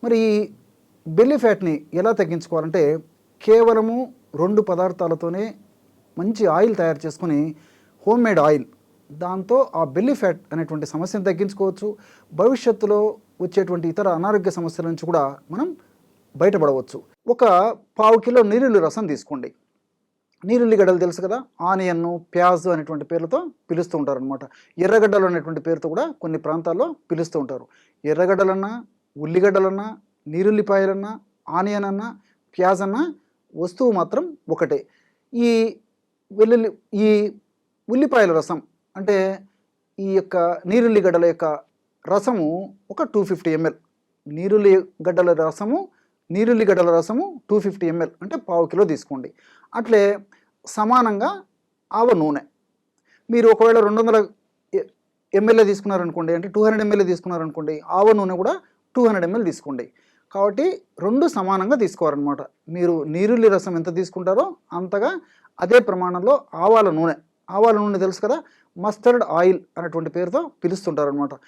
మరి ఈ బెల్లీ ఫ్యాట్ని ఎలా తగ్గించుకోవాలంటే కేవలము 2 పదార్థాలతోనే మంచి ఆయిల్ తయారు చేసుకుని హోమ్ మేడ్ ఆయిల్ దాంతో ఆ బెల్లీ ఫ్యాట్ అనేటువంటి సమస్యను తగ్గించుకోవచ్చు. భవిష్యత్తులో వచ్చేటువంటి ఇతర అనారోగ్య సమస్యల నుంచి కూడా మనం బయటపడవచ్చు. ఒక పావు కిలో నీరుల్లి రసం తీసుకోండి. నీరుల్లిగడ్డలు తెలుసు కదా, ఆనియన్ను ప్యాజ్ అనేటువంటి పేర్లతో పిలుస్తూ ఉంటారనమాట. ఎర్రగడ్డలు అనేటువంటి పేరుతో కూడా కొన్ని ప్రాంతాల్లో పిలుస్తూ ఉంటారు. ఎర్రగడ్డలన్నా, ఉల్లిగడ్డలన్నా, నీరుల్లిపాయలన్నా, ఆనియన్ అన్నా, ప్యాజ్ అన్నా వస్తువు మాత్రం ఒకటే. ఈ వెల్లుల్లి ఈ ఉల్లిపాయల రసం అంటే ఈ యొక్క నీరుల్లిగడ్డల యొక్క రసము ఒక 250 ml. నీరుల్లిగడ్డల రసము 250 ml అంటే పావు కిలో తీసుకోండి. అట్లే సమానంగా ఆవ నూనె మీరు ఒకవేళ 200 ml తీసుకున్నారనుకోండి, అంటే 200 ml తీసుకున్నారనుకోండి, ఆవ నూనె కూడా 200 ml తీసుకోండి. కాబట్టి 2 సమానంగా తీసుకోవాలన్నమాట. మీరు నీరుల్లి రసం ఎంత తీసుకుంటారో అంతగా అదే ప్రమాణంలో ఆవాల నూనె తెలుసు కదా, మస్టర్డ్ ఆయిల్ అనేటువంటి పేరుతో పిలుస్తుంటారనమాట.